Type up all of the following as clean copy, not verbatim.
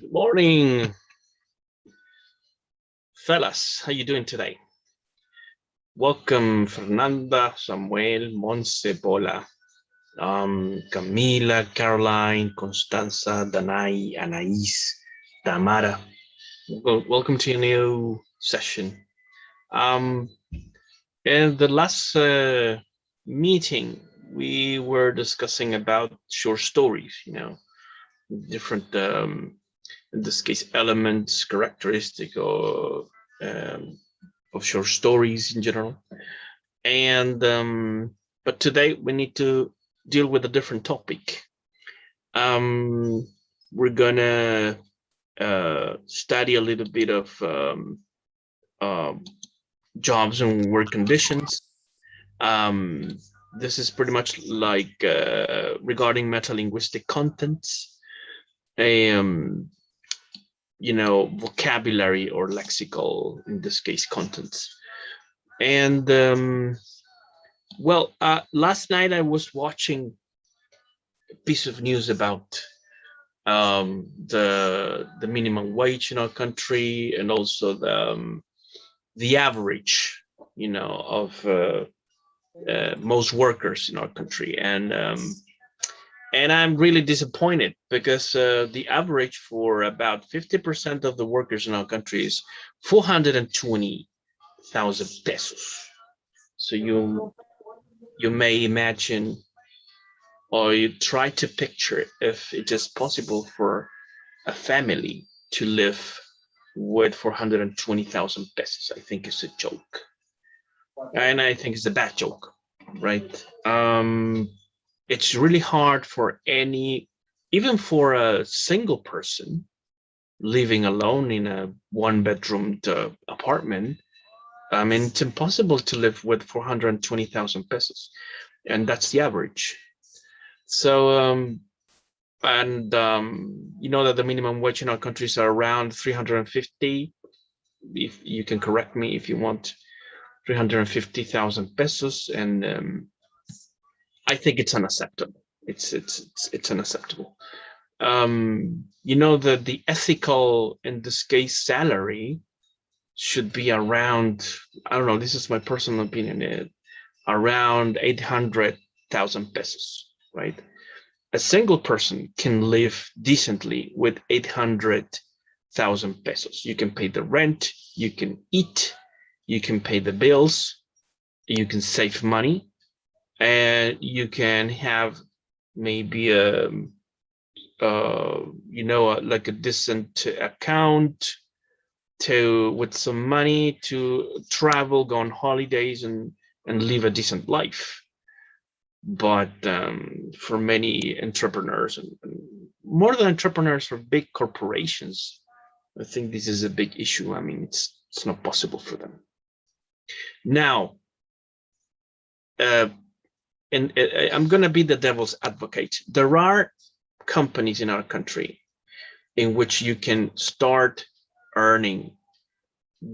Good morning, fellas. How you doing today? Welcome, Fernanda, Samuel, Monse, Bola, Camila, Caroline, Constanza, Danai, Anais, Tamara. Welcome to a new session. In the last meeting, we were discussing about short stories, different in this case elements, characteristic of short stories in general. And but today we need to deal with a different topic. We're gonna study a little bit of jobs and work conditions. This is pretty much like regarding metalinguistic contents, vocabulary or lexical, in this case, contents. And last night I was watching a piece of news about the minimum wage in our country, and also the average, of most workers in our country. And I'm really disappointed because the average for about 50% of the workers in our country is 420,000 pesos. So you may imagine, or you try to picture, if it is possible for a family to live with 420,000 pesos. I think it's a joke, and I think it's a bad joke, right? It's really hard for even for a single person living alone in a one-bedroom apartment. I mean, it's impossible to live with 420,000 pesos, and that's the average. So, you know that the minimum wage in our countries are around 350. If you can correct me if you want, 350,000 pesos, and I think it's unacceptable. It's unacceptable. That the ethical, in this case, salary should be around, I don't know, this is my personal opinion, around 800,000 pesos, right? A single person can live decently with 800,000 pesos. You can pay the rent, you can eat, you can pay the bills, you can save money, and you can have maybe like a decent account with some money to travel, go on holidays, and live a decent life. But for many entrepreneurs, and more than entrepreneurs, for big corporations, I think this is a big issue. I mean, it's not possible for them. Now, and I'm going to be the devil's advocate. There are companies in our country in which you can start earning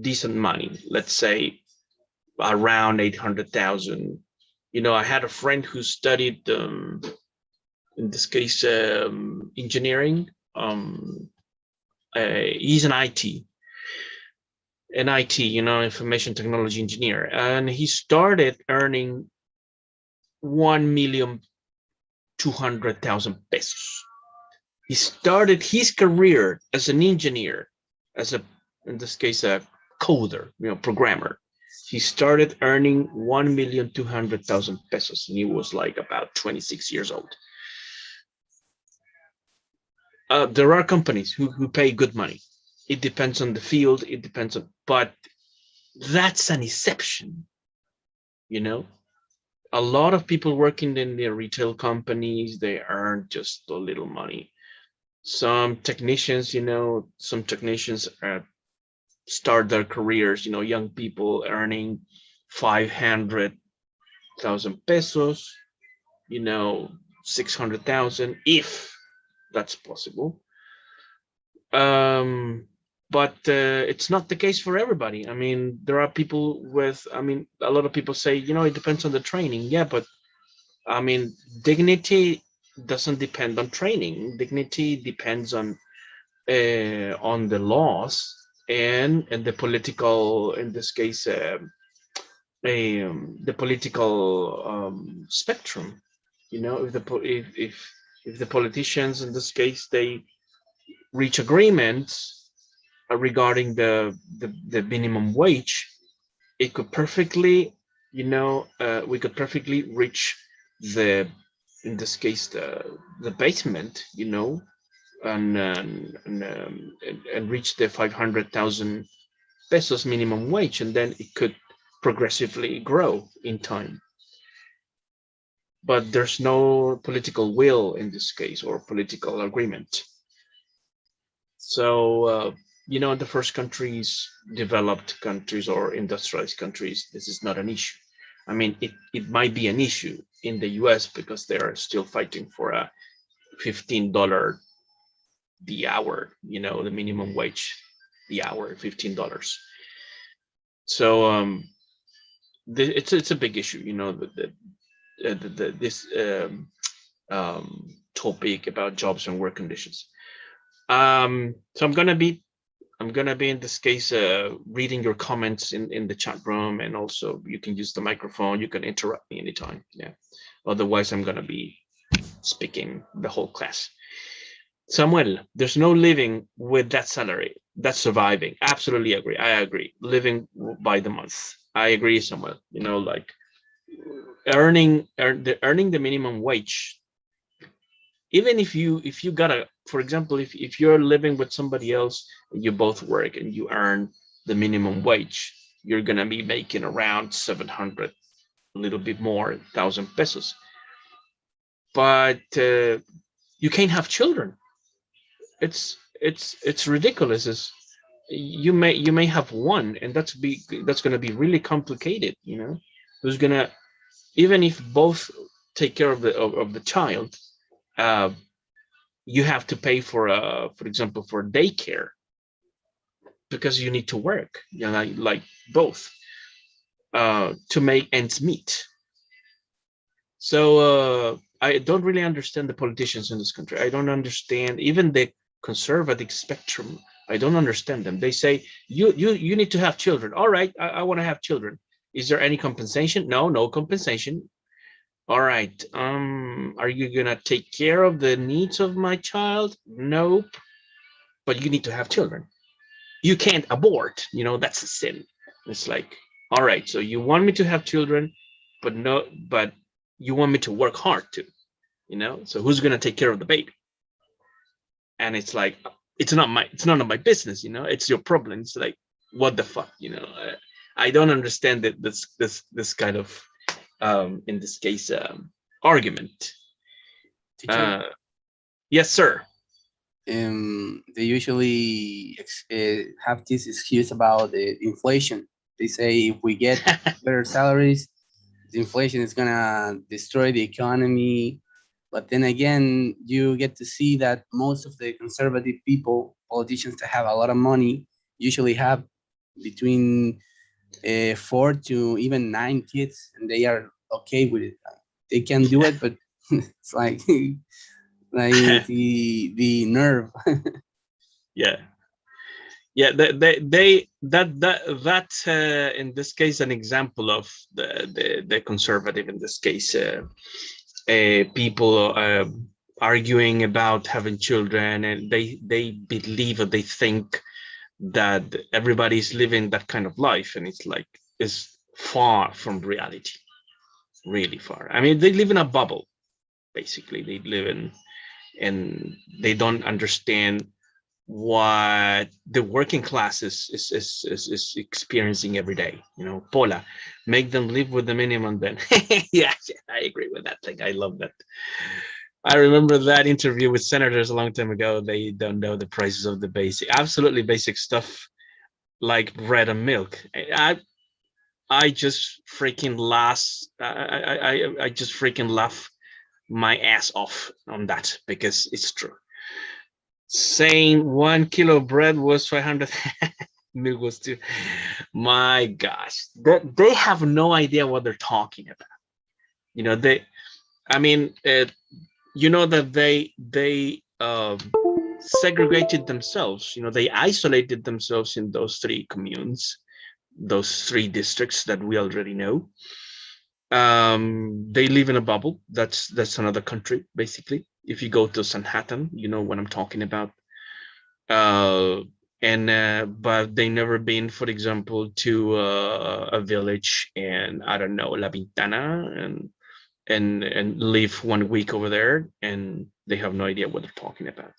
decent money, let's say around 800,000. I had a friend who studied, in this case, engineering. He's an IT, information technology engineer, and he started earning 1,200,000 pesos. He started his career as an engineer, in this case, a coder, programmer. He started earning 1,200,000 pesos, and he was like about 26 years old. There are companies who pay good money. It depends on the field. It depends on, but that's an exception. A lot of people working in the retail companies, they earn just a little money. Some technicians, start their careers, young people earning 500,000 pesos, 600,000, if that's possible. But it's not the case for everybody. I mean, there are people with, a lot of people say, it depends on the training. Yeah, but I mean, dignity doesn't depend on training. Dignity depends on on the laws and the political, in this case, the political spectrum. You know, if the politicians in this case they reach agreements regarding the minimum wage, it could perfectly, we could perfectly reach the, in this case, the basement, and reach the 500,000 pesos minimum wage, and then it could progressively grow in time. But there's no political will in this case or political agreement. So, in the first countries, developed countries or industrialized countries, this is not an issue. I mean, it might be an issue in the US because they are still fighting for a $15 the hour, the minimum wage, the hour, $15. So it's a big issue, this topic about jobs and work conditions. So I'm gonna be in this case reading your comments in the chat room, and also you can use the microphone. You can interrupt me anytime. Yeah. Otherwise, I'm gonna be speaking the whole class. Samuel, there's no living with that salary. That's surviving. Absolutely agree. I agree. Living by the month. I agree, Samuel. Like earning the minimum wage. Even if you gotta, for example, if you're living with somebody else, you both work and you earn the minimum wage, you're gonna be making around 700, a little bit more, 1,000 pesos. But you can't have children. It's ridiculous. You may have one, and that's gonna be really complicated. Who's gonna, even if both take care of the child, uh, you have to pay for example, for daycare, because you need to work, like both, to make ends meet. So I don't really understand the politicians in this country. I don't understand even the conservative spectrum. I don't understand them. They say you need to have children. All right, I want to have children. Is there any compensation? No compensation. All right. Are you gonna take care of the needs of my child? Nope. But you need to have children. You can't abort. That's a sin. It's like, all right. So you want me to have children, but you want me to work hard too. So who's gonna take care of the baby? And it's like, it's none of my business. It's your problem. It's like, what the fuck? I don't understand that this kind of in this case argument. Teacher, Yes, sir. they usually have this excuse about the inflation. They say if we get better salaries, the inflation is gonna destroy the economy. But then again, you get to see that most of the conservative people, politicians that have a lot of money, usually have between 4 to even 9 kids, and they are okay with it. They can do it, but it's like the nerve. Yeah, yeah. They that in this case an example of the conservative, in this case, people arguing about having children, and they believe or they think that everybody's living that kind of life, and it's like, is far from reality, really far. I mean, they live in a bubble. Basically, they live in, and they don't understand what the working class is experiencing every day. Paula, make them live with the minimum then. Yeah, I agree with that thing. I love that. I remember that interview with senators a long time ago. They don't know the prices of the basic, absolutely basic stuff like bread and milk. I just freaking I just freaking laugh my ass off on that, because it's true. Saying 1 kilo bread was 500, milk was too. My gosh, they have no idea what they're talking about. They, I mean, that they segregated themselves. They isolated themselves in those three communes, those three districts that we already know. They live in a bubble. That's another country, basically. If you go to Manhattan, you know what I'm talking about. uh, and But they never been, for example, to a village in, I don't know, La Pintana, and live 1 week over there, and they have no idea what they're talking about.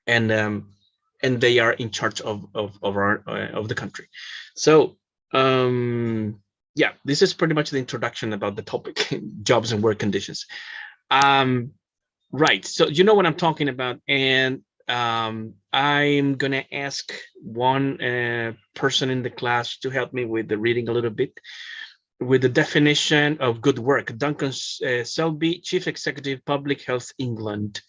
And they are in charge of the country. So yeah, this is pretty much the introduction about the topic: jobs and work conditions. Um, Right. So you know what I'm talking about, and I'm gonna ask one person in the class to help me with the reading a little bit, with the definition of good work. Duncan Selby, Chief Executive, Public Health England.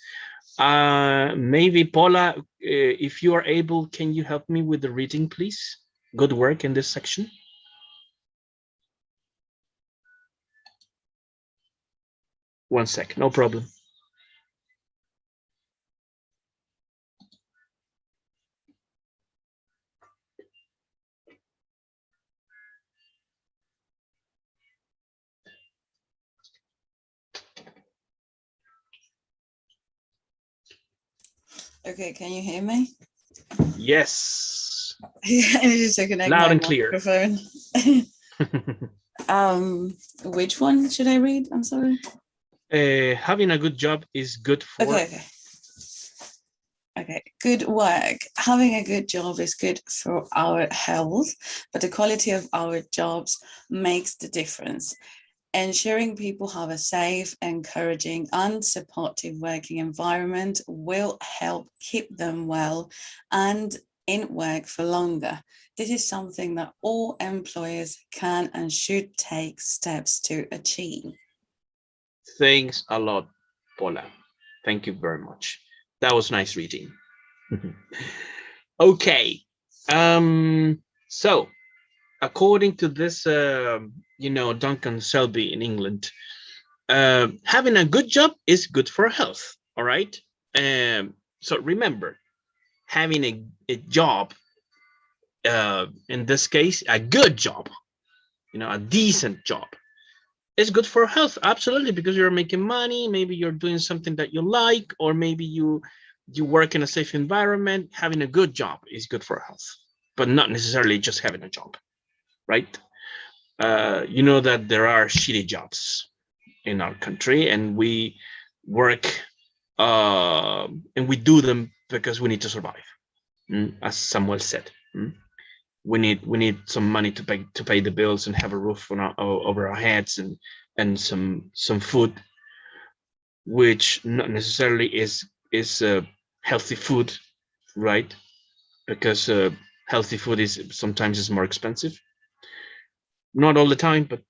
Maybe Paula, if you are able, can you help me with the reading, please? Good work in this section. One sec, no problem. Okay, can you hear me? Yes. I need to connect Loud my and clear. microphone. Which one should I read? I'm sorry. Having a good job is good for. Okay. Good work. Having a good job is good for our health, but the quality of our jobs makes the difference. Ensuring people have a safe, encouraging, and supportive working environment will help keep them well and in work for longer. This is something that all employers can and should take steps to achieve. Thanks a lot, Paula. Thank you very much. That was nice reading. Okay. So according to this, Duncan Selby in England, having a good job is good for health. All right. So remember, having a job, in this case, a good job, a decent job, is good for health. Absolutely, because you're making money. Maybe you're doing something that you like, or maybe you work in a safe environment. Having a good job is good for health, but not necessarily just having a job, right? You know that there are shitty jobs in our country, and we work, and we do them because we need to survive. As Samuel said, we need some money to pay the bills and have a roof over our heads, and some food, which not necessarily is healthy food, right? Because healthy food is sometimes more expensive. Not all the time, but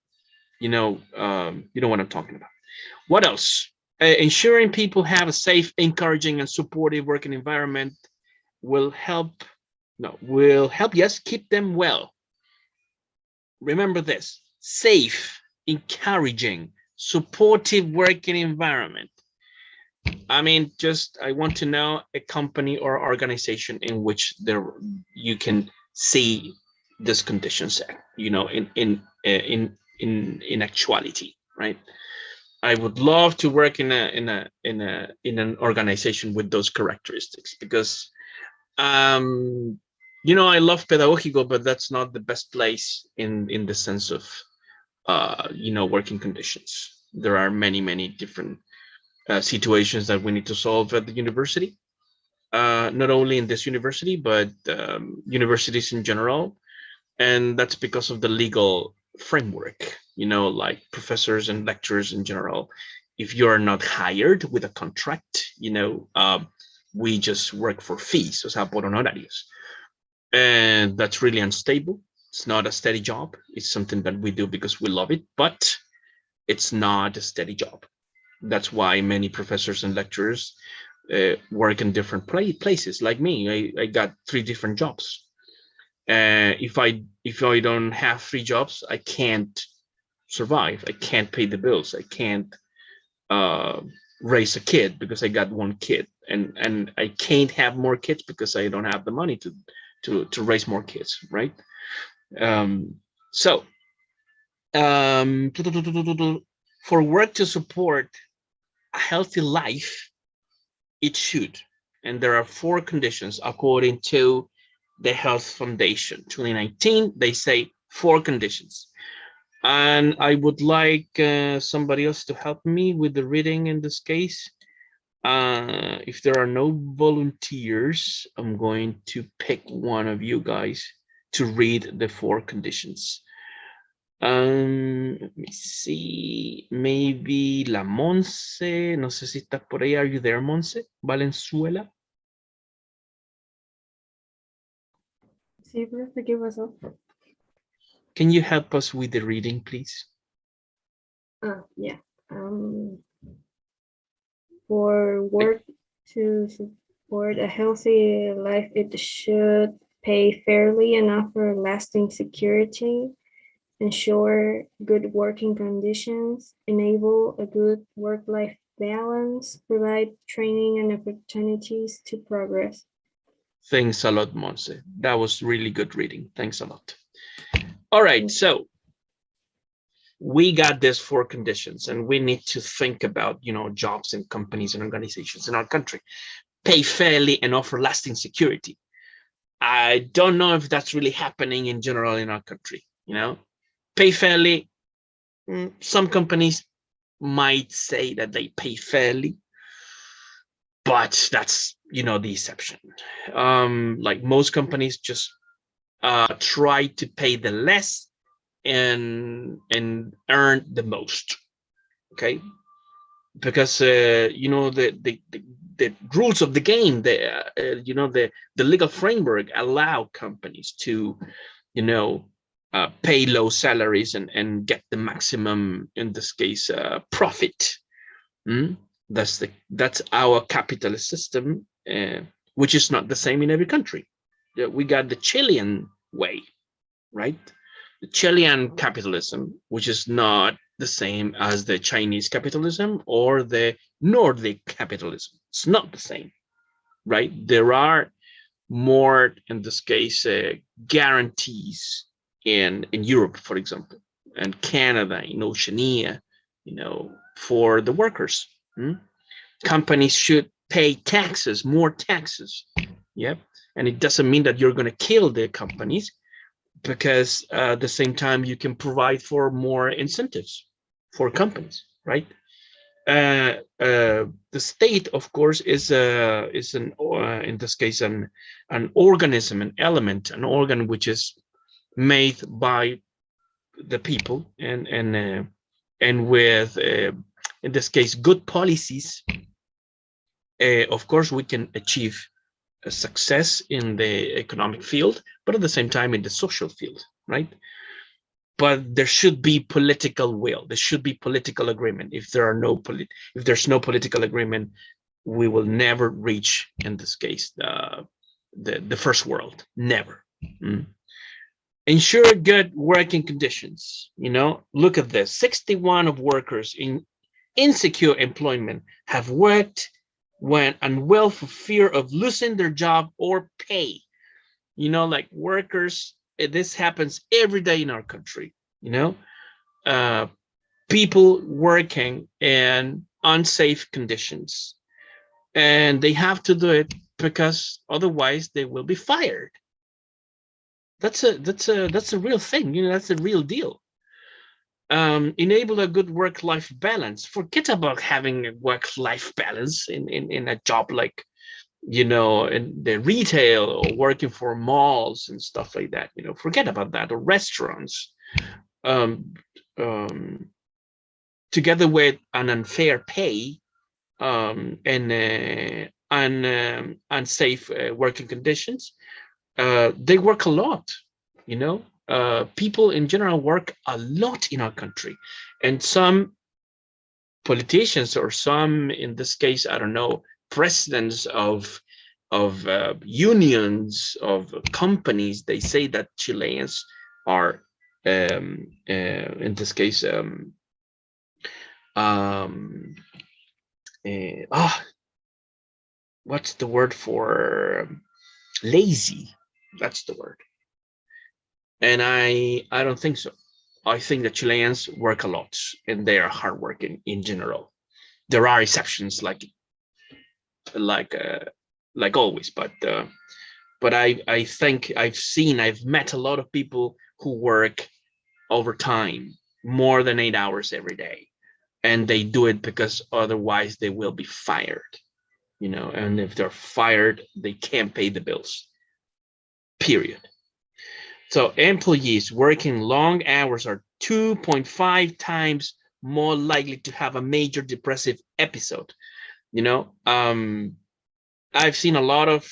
you know what I'm talking about. What else? Ensuring people have a safe, encouraging, and supportive working environment will help. No, will help. Yes, keep them well. Remember this: safe, encouraging, supportive working environment. I mean, I want to know a company or organization in which you can see these conditions, in actuality, right? I would love to work in an organization with those characteristics, because I love pedagogical, but that's not the best place in the sense of working conditions. There are many different situations that we need to solve at the university, not only in this university, but universities in general. And that's because of the legal framework, like professors and lecturers in general. If you're not hired with a contract, we just work for fees, o sea, por honorarios. And that's really unstable. It's not a steady job. It's something that we do because we love it, but it's not a steady job. That's why many professors and lecturers work in different places. Like me, I got 3 different jobs. If I don't have 3 jobs, I can't survive. I can't pay the bills. I can't raise a kid because I got 1 kid. and I can't have more kids because I don't have the money to raise more kids, right? Um, so for work to support a healthy life, it should. And there are four conditions according to the Health Foundation 2019. They say four conditions. And I would like somebody else to help me with the reading in this case. If there are no volunteers, I'm going to pick one of you guys to read the four conditions. Let me see. Maybe la Monse. No sé si estás por ahí. Are you there, Monse? Valenzuela. Sí, profe, ¿qué pasó? Can you help us with the reading, please? Yeah. For work to support a healthy life, it should pay fairly and offer lasting security, ensure good working conditions, enable a good work-life balance, provide training and opportunities to progress. Thanks a lot, Monse. That was really good reading. Thanks a lot. All right, so we got these four conditions, and we need to think about, jobs and companies and organizations in our country. Pay fairly and offer lasting security. I don't know if that's really happening in general in our country. Pay fairly. Some companies might say that they pay fairly, but that's the exception. Like most companies just try to pay the less and earn the most. Okay, because the rules of the game, the legal framework allow companies to pay low salaries and get the maximum, in this case, profit. That's our capitalist system, which is not the same in every country. We got the Chilean way, right? The Chilean capitalism, which is not the same as the Chinese capitalism or the Nordic capitalism. It's not the same, right? There are more, in this case, guarantees in Europe, for example, and Canada, in Oceania, for the workers. Companies should pay taxes, more taxes. Yep. And it doesn't mean that you're going to kill the companies, because at the same time you can provide for more incentives for companies, right? The state, of course, is an in this case an organism, an element, an organ which is made by the people, and with in this case good policies, of course we can achieve a success in the economic field, but at the same time in the social field, right? But there should be political will. There should be political agreement. If there's no political agreement, we will never reach, in this case, the first world. Never. Ensure good working conditions. Look at this: 61 of workers in insecure employment have worked when unwell for fear of losing their job or pay. Like workers, this happens every day in our country. People working in unsafe conditions, and they have to do it because otherwise they will be fired. That's a real thing. That's a real deal. Enable a good work-life balance. Forget about having a work-life balance in a job like, in the retail or working for malls and stuff like that. Forget about that. Or restaurants. Together with an unfair pay, and unsafe working conditions, they work a lot. People in general work a lot in our country, and some politicians, or some, in this case, I don't know, presidents of unions of companies, they say that Chileans are, in this case, what's the word for lazy? That's the word. And I don't think so. I think that Chileans work a lot and they are hardworking in general. There are exceptions like uh, like always, but I think I've met a lot of people who work overtime more than 8 hours every day, and they do it because otherwise they will be fired. And if they're fired, they can't pay the bills. Period. So employees working long hours are 2.5 times more likely to have a major depressive episode. I've seen a lot of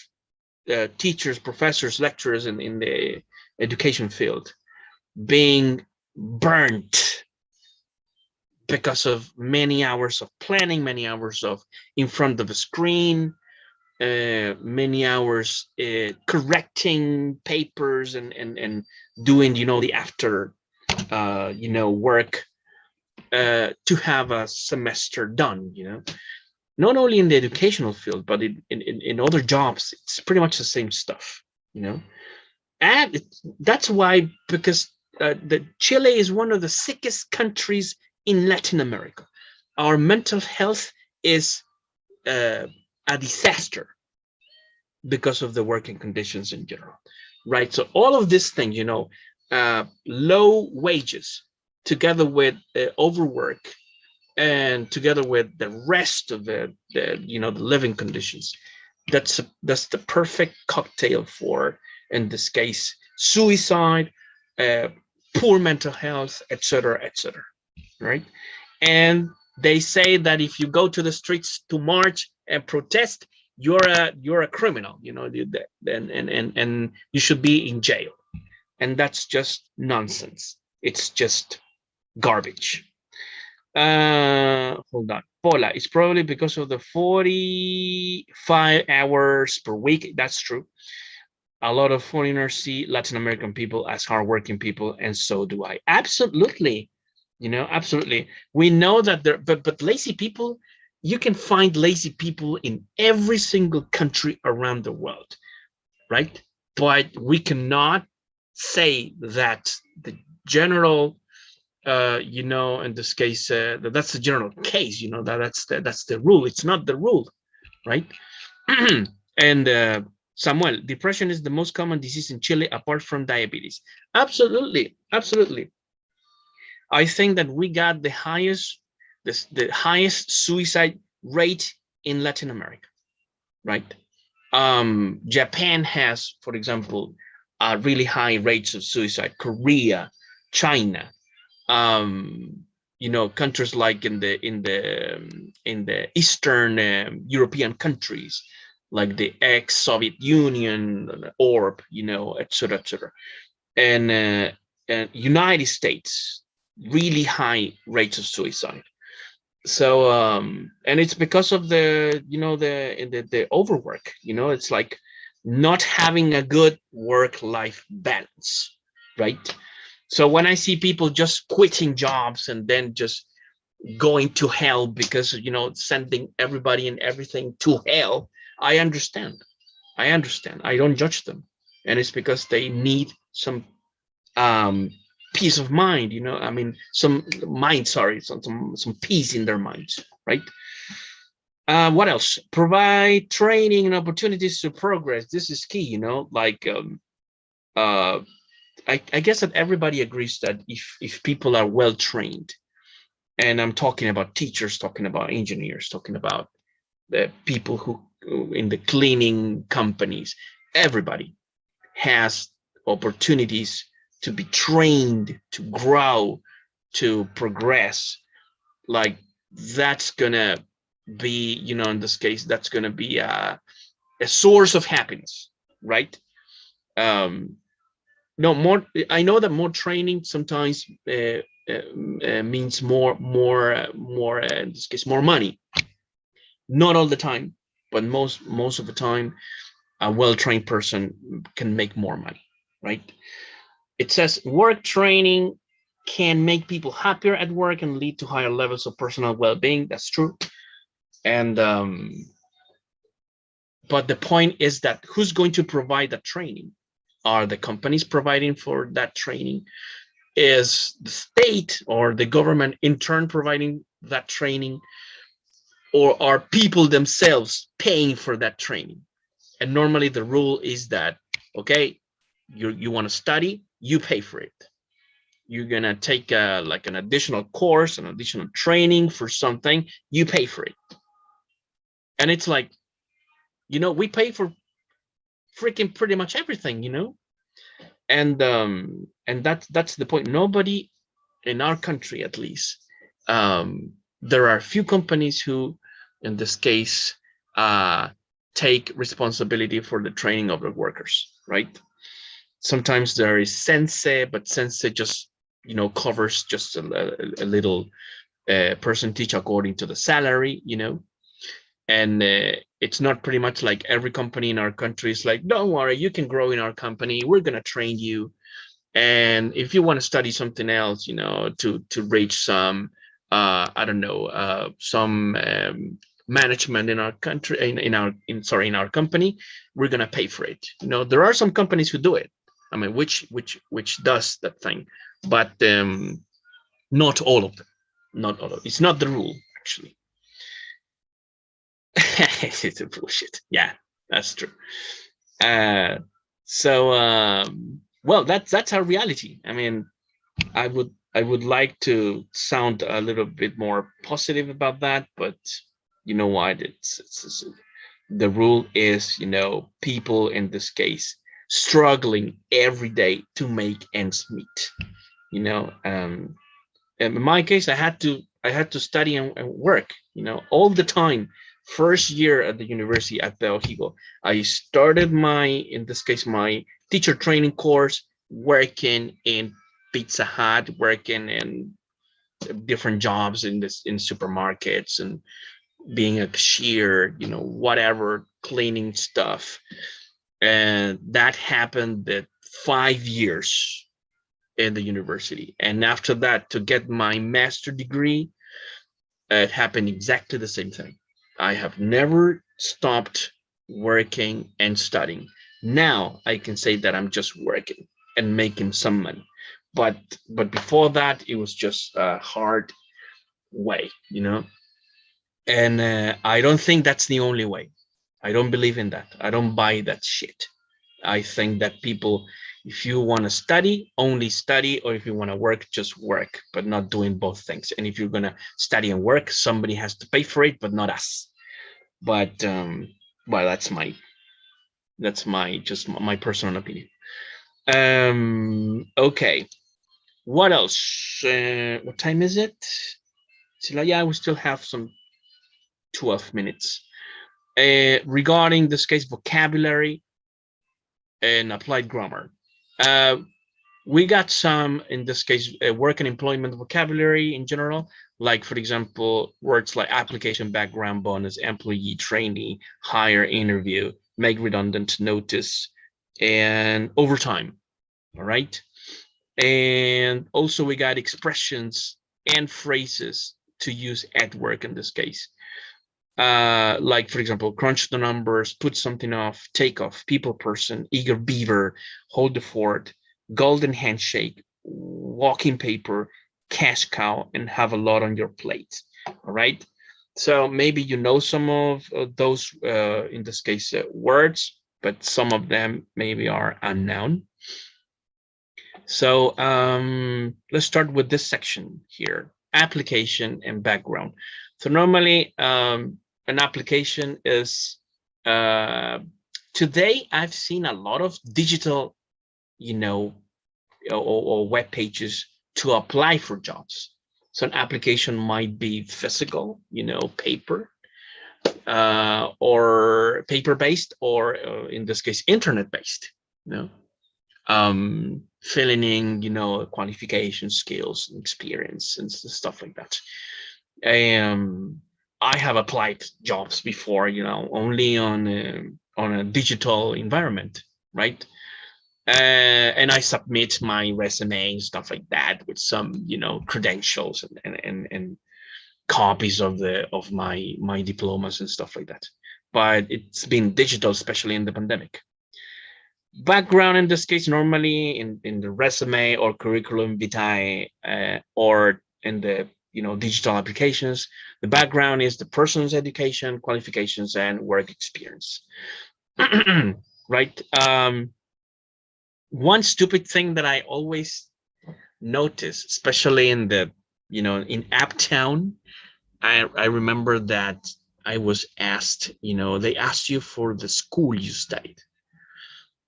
teachers, professors, lecturers in the education field being burnt because of many hours of planning, many hours of in front of a screen, many hours correcting papers and doing the after work to have a semester done. Not only in the educational field but in other jobs, it's pretty much the same stuff. And that's why, because the Chile is one of the sickest countries in Latin America. Our mental health is a disaster because of the working conditions in general, right? So all of these things, low wages together with overwork and together with the rest of the living conditions, that's the perfect cocktail for, in this case, suicide, uh, poor mental health, etc., etc. Right? And they say that if you go to the streets to march and protest, you're a criminal. And you should be in jail. And that's just nonsense. It's just garbage. Hold on. Paula, it's probably because of the 45 hours per week. That's true. A lot of foreigners see Latin American people as hardworking people, and so do I. Absolutely. Absolutely. We know that but lazy people, you can find lazy people in every single country around the world, right? But we cannot say that the general in this case, that's the general case. That's the rule. It's not the rule, right? And Samuel, depression is the most common disease in Chile apart from diabetes. Absolutely, absolutely. I think that we got the highest suicide rate in Latin America, right? Japan has, for example, really high rates of suicide. Korea, China, countries like in the Eastern European countries, like the ex-Soviet Union, Orb, etc., etc., and United States, really high rates of suicide. So and it's because of the overwork. It's like not having a good work-life balance, right? So when I see people just quitting jobs and then just going to hell because sending everybody and everything to hell, I understand. I don't judge them, and it's because they need some um peace of mind. I mean, some mind, sorry, some peace in their minds, right? What else? Provide training and opportunities to progress. This is key. Like uh I guess that everybody agrees that if people are well trained, and I'm talking about teachers, talking about engineers, talking about the people who in the cleaning companies, everybody has opportunities to be trained, to grow, to progress. Like, that's gonna be, in this case, that's gonna be a source of happiness, right? Um, no more. I know that more training sometimes means more in this case, more money. Not all the time, but most of the time, a well-trained person can make more money, right? It says work training can make people happier at work and lead to higher levels of personal well-being. That's true. And But the point is that who's going to provide the training? Are the companies providing for that training? Is the state or the government in turn providing that training? Or are people themselves paying for that training? And normally the rule is that, okay, you want to study, you pay for it. You're gonna take like an additional course, an additional training for something, you pay for it. And it's like, we pay for freaking pretty much everything, and that's the point. Nobody in our country, at least, there are a few companies who, in this case, take responsibility for the training of the workers, right? Sometimes there is Sensei, but Sensei just covers just a little percentage according to the salary, and it's not pretty much like every company in our country is like, don't worry, you can grow in our company, we're going to train you, and if you want to study something else, to reach some I don't know, some management in our country, in our company, we're going to pay for it. There are some companies who do it, I mean, which does that thing, but not all of them. Not all of them. It's not the rule, actually. It's a bullshit. Yeah, that's true. Uh, so, well, that's our reality. I mean, I would like to sound a little bit more positive about that, but you know what? It's the rule is, people in this case struggling every day to make ends meet. In my case, I had to study and work, all the time. First year at the university at Belgigo, I started in this case, my teacher training course, working in Pizza Hut, working in different jobs in supermarkets and being a cashier, whatever, cleaning stuff. And that happened at 5 years in the university. And after that, to get my master degree, it happened exactly the same thing. I have never stopped working and studying. Now I can say that I'm just working and making some money. But before that, it was just a hard way. And I don't think that's the only way. I don't believe in that. I don't buy that shit. I think that people, if you want to study, only study, or if you want to work, just work, but not doing both things. And if you're going to study and work, somebody has to pay for it, but not us. But well, that's my just my personal opinion. Okay, what else? What time is it? Yeah, we still have some 12 minutes. Regarding this case, vocabulary and applied grammar. Uh, we got some, in this case, work and employment vocabulary in general, like, for example, words like application, background, bonus, employee, trainee, hire, interview, make redundant, notice, and overtime. All right. And also we got expressions and phrases to use at work in this case. Like, for example, crunch the numbers, put something off, take off, people person, eager beaver, hold the fort, golden handshake, walking paper, cash cow, and have a lot on your plate. All right. So maybe some of those, in this case, words, but some of them maybe are unknown. So let's start with this section here, application and background. So normally, an application is, today I've seen a lot of digital, or web pages to apply for jobs. So an application might be physical, paper, or paper-based, or in this case, internet-based, filling in, qualification, skills, experience, and stuff like that. I have applied jobs before, only on a digital environment, right? And I submit my resume and stuff like that with some, credentials and copies of my diplomas and stuff like that. but it's been digital, especially in the pandemic. Background in this case, normally in the resume or curriculum vitae, or in the digital applications, the background is the person's education, qualifications, and work experience. Right. One stupid thing that I always notice, especially in the in Uptown, I remember that I was asked, they asked you for the school you studied.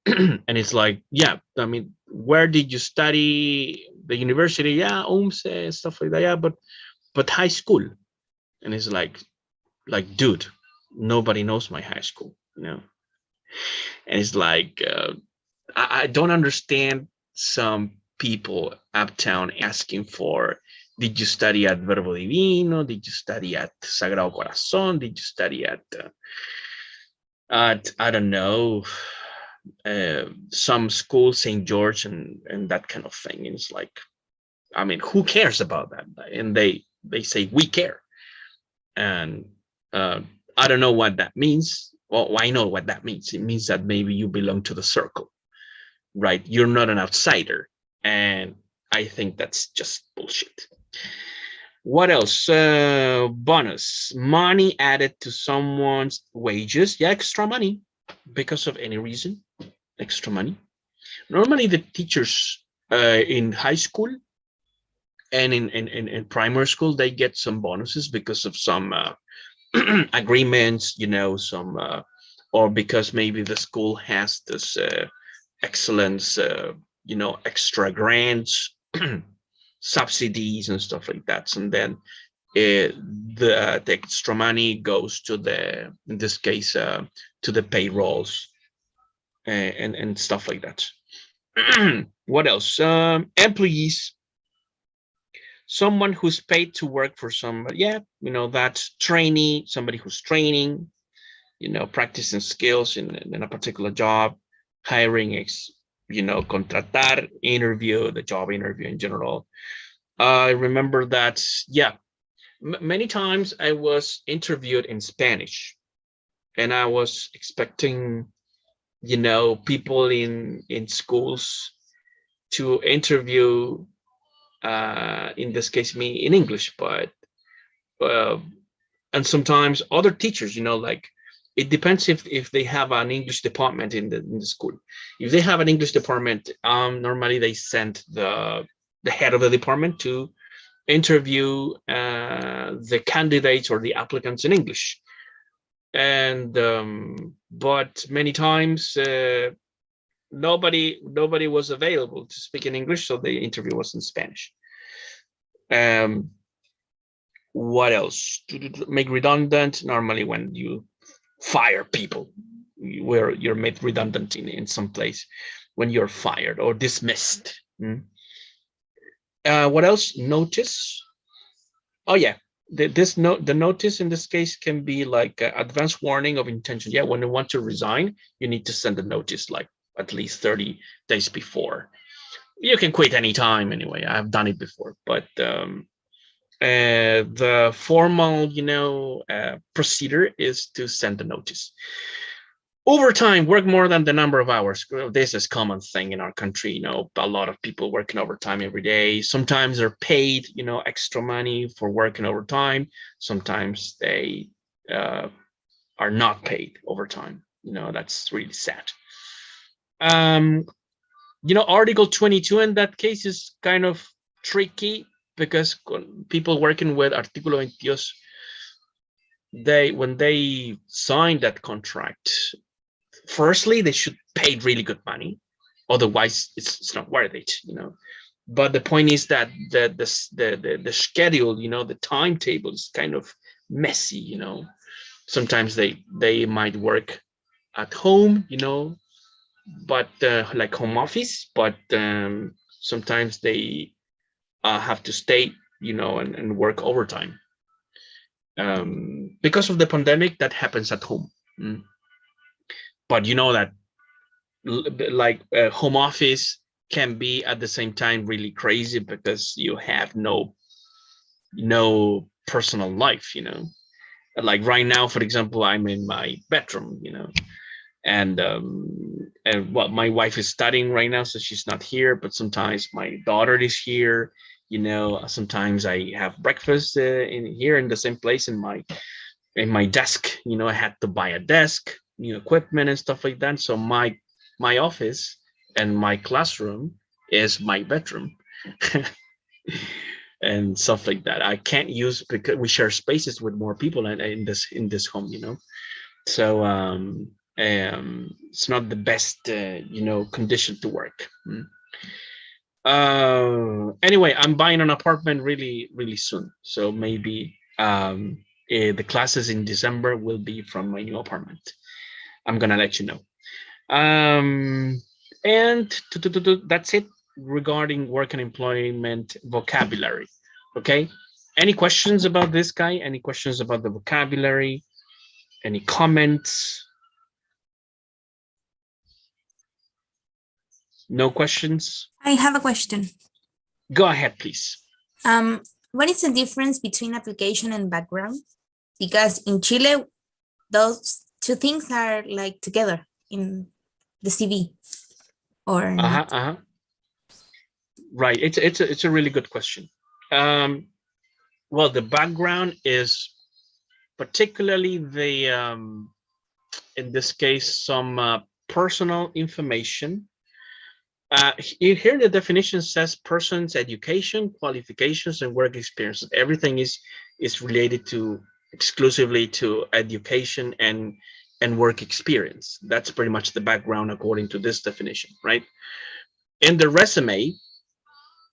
And it's like, yeah, I mean, where did you study? The university? Yeah, UMSE, stuff like that. Yeah, but high school. And it's like, dude, nobody knows my high school, And it's like, I don't understand some people uptown asking for, did you study at Verbo Divino? Did you study at Sagrado Corazon? Did you study at I don't know, some school, St. George, and that kind of thing? And it's like, I mean, who cares about that? And they say we care, and uh, I don't know what that means. Well, I know what that means. It means that maybe you belong to the circle, right? You're not an outsider, and I think that's just bullshit. What else? Bonus money added to someone's wages. Yeah, extra money because of any reason. Extra money. Normally, the teachers in high school and in primary school, they get some bonuses because of some agreements, some or because maybe the school has this excellence, extra grants, subsidies, and stuff like that. And then the extra money goes to in this case, to the payrolls, and stuff like that. What else? Employees, someone who's paid to work for somebody. Yeah, that trainee, somebody who's training, practicing skills in a particular job, hiring, contratar, interview, the job interview in general. I remember that, yeah, many times I was interviewed in Spanish, and I was expecting, people in schools to interview, in this case, me in English, but uh, and sometimes other teachers, like, it depends if they have an English department in the school. If they have an English department, normally they send the head of the department to interview the candidates or the applicants in English. And but many times, nobody was available to speak in English, so the interview was in Spanish. What else? To make redundant, normally when you fire people, where you're made redundant in some place, when you're fired or dismissed. What else? Notice. Oh yeah, the notice in this case can be like advance warning of intention. Yeah, when you want to resign, you need to send a notice like at least 30 days before. You can quit anytime anyway. I've done it before, but the formal, procedure is to send a notice. Overtime, work more than the number of hours. This is a common thing in our country. A lot of people working overtime every day. Sometimes they're paid, extra money for working overtime. Sometimes they are not paid overtime. That's really sad. Article 22 in that case is kind of tricky, because people working with Artículo 22, when they sign that contract, firstly, they should pay really good money. Otherwise, it's not worth it, But the point is that the schedule, the timetable is kind of messy, Sometimes they might work at home, but like home office, but sometimes they have to stay, and work overtime. Because of the pandemic, that happens at home. But that like home office can be at the same time really crazy, because you have no personal life, Like right now, for example, I'm in my bedroom, and well, my wife is studying right now, so she's not here. But sometimes my daughter is here. Sometimes I have breakfast in here in the same place in my desk. I had to buy a desk, new equipment and stuff like that. So my office and my classroom is my bedroom. And stuff like that. I can't use because we share spaces with more people in this home. So it's not the best condition to work. Anyway, I'm buying an apartment really really soon, so maybe the classes in December will be from my new apartment. I'm gonna let you know. And that's it regarding work and employment vocabulary. Okay. Any questions about this guy? Any questions about the vocabulary? Any comments? No questions? I have a question. Go ahead, please. What is the difference between application and background? Because in Chile, those two things are like together in the CV, or not? Right. It's a really good question. Well, the background is particularly in this case, some personal information. Here the definition says person's education, qualifications, and work experience. Everything is related exclusively to education and work experience. That's pretty much the background according to this definition, right? In the resume,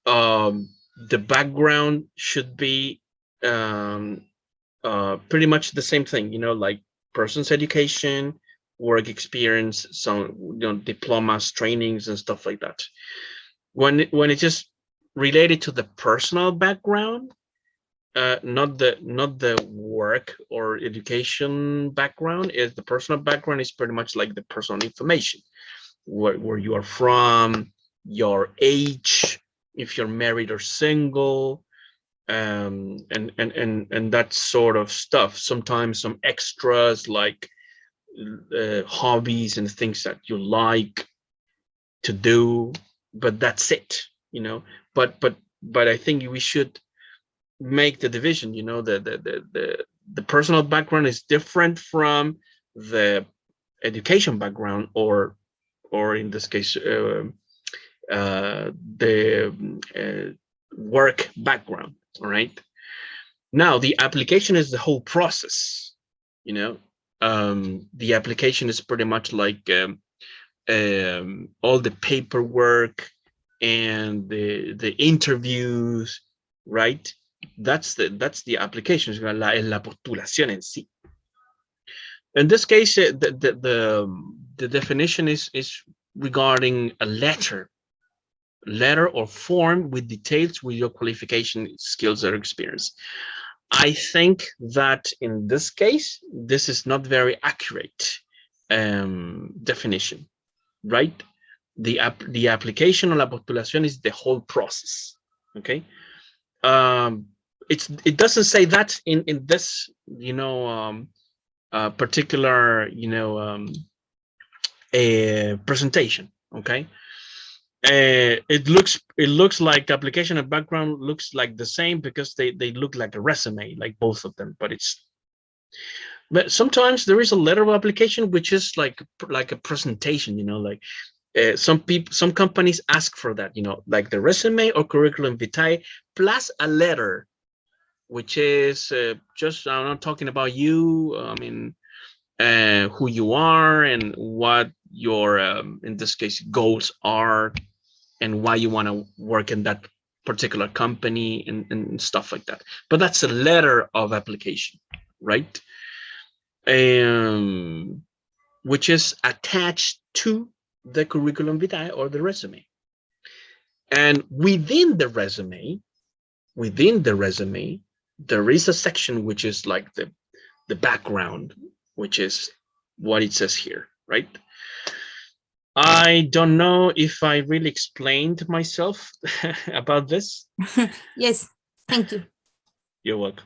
the background should be pretty much the same thing, like person's education, work experience, some diplomas, trainings, and stuff like that. When it's just related to the personal background, not the work or education background, is the personal background is pretty much like the personal information, where you are from, your age, if you're married or single, and that sort of stuff. Sometimes some extras like hobbies and things that you like to do, but that's it. But I think we should make the division. The personal background is different from the education background, or in this case the work background. All right. Now the application is the whole process. The application is pretty much like all the paperwork and the interviews, right? That's the application, la postulación en sí. In this case, the definition is regarding a letter or form with details with your qualification, skills, or experience. I think that in this case, this is not very accurate definition, right? The application or la postulación is the whole process. Okay. It doesn't say that in this particular presentation. Okay. It looks like application and background looks like the same because they look like a resume, like both of them, but sometimes there is a letter of application which is like a presentation, like some companies ask for that, like the resume or curriculum vitae plus a letter, which is just, I'm not talking about you, I mean who you are and what your in this case goals are and why you want to work in that particular company and stuff like that. But that's a letter of application, right? Which is attached to the curriculum vitae or the resume. And within the resume, there is a section which is like the background, which is what it says here, right? I don't know if I really explained myself about this. Yes, thank you. You're welcome.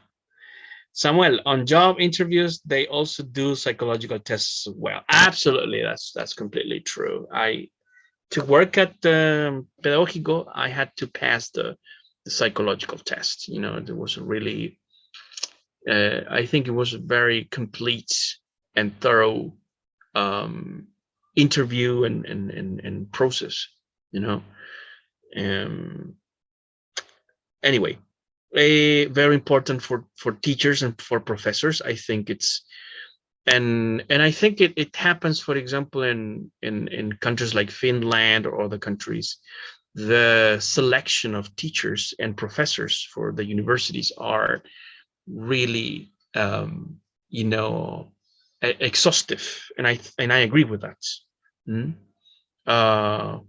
Samuel, on job interviews, they also do psychological tests as well. Absolutely, that's completely true. To work at Pedagógico, I had to pass the psychological test. You know, it was really, I think it was a very complete and thorough interview and process. You know, um, anyway, very important for teachers and for professors. I think it's and I think it happens, for example, in countries like Finland or other countries. The selection of teachers and professors for the universities are really you know exhaustive, and I agree with that. Mm? uh,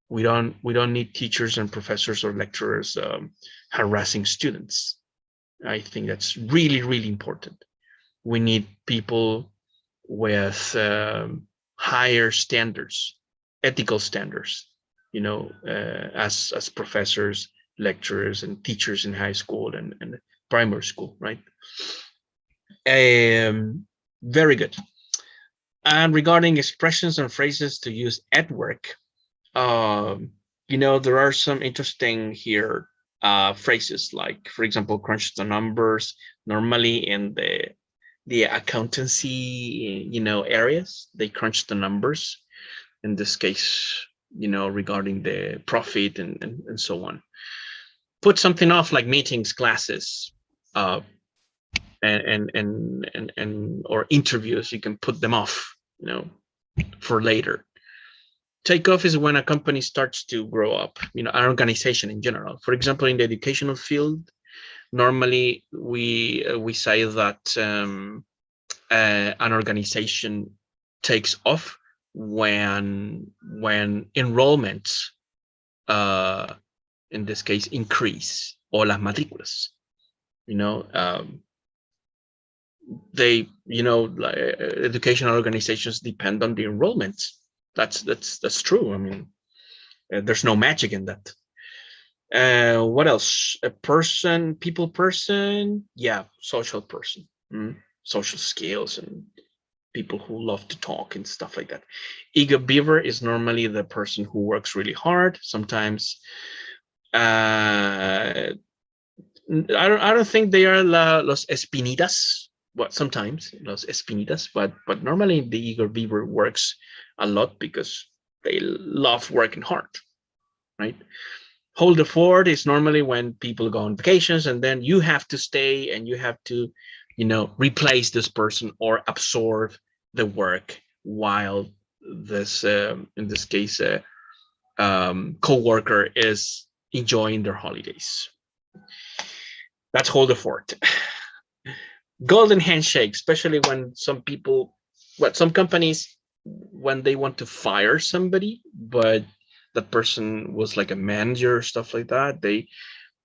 we don't need teachers and professors or lecturers harassing students. I think that's really important. We need people with higher standards, ethical standards, as professors, lecturers, and teachers in high school and primary school, right? Very good. And regarding expressions and phrases to use at work, there are some interesting here phrases, like, for example, crunch the numbers. Normally in the accountancy, areas, they crunch the numbers. In this case, regarding the profit and so on. Put something off, like meetings, classes, and or interviews. You can put them off, for later. Take off is when a company starts to grow up, an organization in general. For example, in the educational field, normally we say that an organization takes off when enrollments, in this case, increase, or las matrículas. They, like, educational organizations depend on the enrollments. That's true. I mean, there's no magic in that. What else? A person, people person, yeah, social person, social skills, and people who love to talk and stuff like that. Eager beaver is normally the person who works really hard. Sometimes, I don't think they are los espinitas. But sometimes los espinitas, but normally the eager beaver works a lot because they love working hard, right? Hold the fort is normally when people go on vacations, and then you have to stay and you have to, replace this person or absorb the work while this, in this case, co-worker is enjoying their holidays. That's hold the fort. Golden handshake, especially when some companies, when they want to fire somebody, but that person was like a manager, stuff like that, they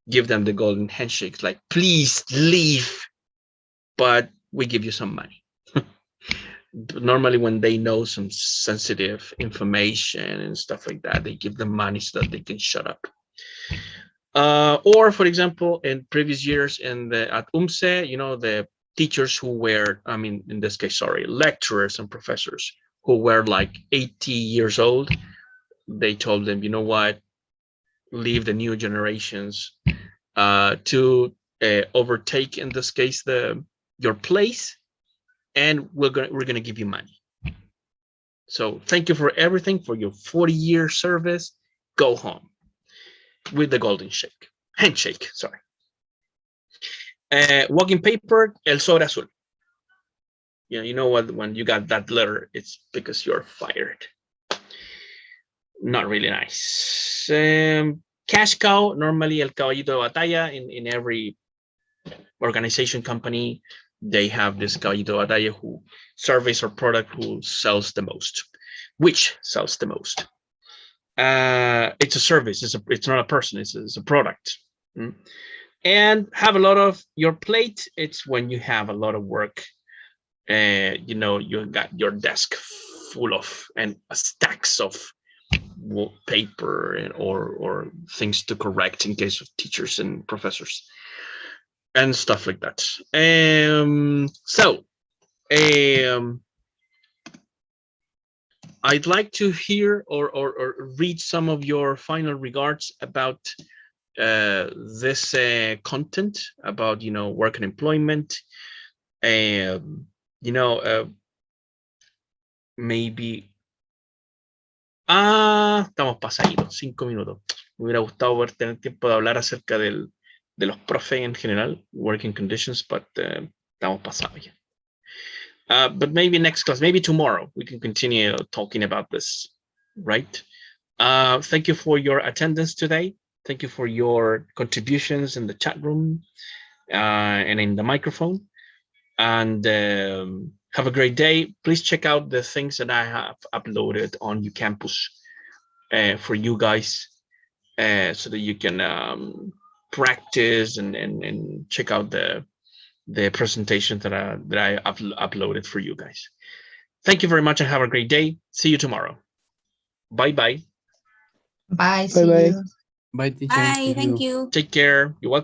give them the golden handshake, like, please leave, but we give you some money. Normally when they know some sensitive information and stuff like that, they give them money so that they can shut up. Or, for example, in previous years at UMSE, the teachers who were, in this case, lecturers and professors who were like 80 years old, they told them, you know what, leave the new generations to overtake, in this case, your place, and we're gonna give you money. So thank you for everything, for your 40-year service. Go home with the golden handshake. Sorry. Walking paper, el sobre azul. You know what? When you got that letter, it's because you're fired. Not really nice. Cash cow, normally el caballito de batalla. In every organization, company, they have this caballito de batalla, who service or product who sells the most. Which sells the most? It's a service. It's not a person. It's a product. And have a lot of your plate. It's when you have a lot of work. You got your desk full of and stacks of paper or things to correct in case of teachers and professors. and stuff like that. So I'd like to hear or read some of your final regards about this content about work and employment. You know, maybe estamos pasaditos, 5 minutos. Me hubiera gustado poder tener tiempo de hablar acerca de los profes en general, working conditions, but estamos pasados ya. But maybe next class, maybe tomorrow, we can continue talking about this, right? Thank you for your attendance today. Thank you for your contributions in the chat room and in the microphone. And have a great day. Please check out the things that I have uploaded on UCampus for you guys so that you can practice and check out the presentation that I uploaded for you guys. Thank you very much and have a great day. See you tomorrow. Bye-bye. Bye. See Bye-bye. you. Bye, teacher. Bye. See Thank you. you. Take care. You're welcome.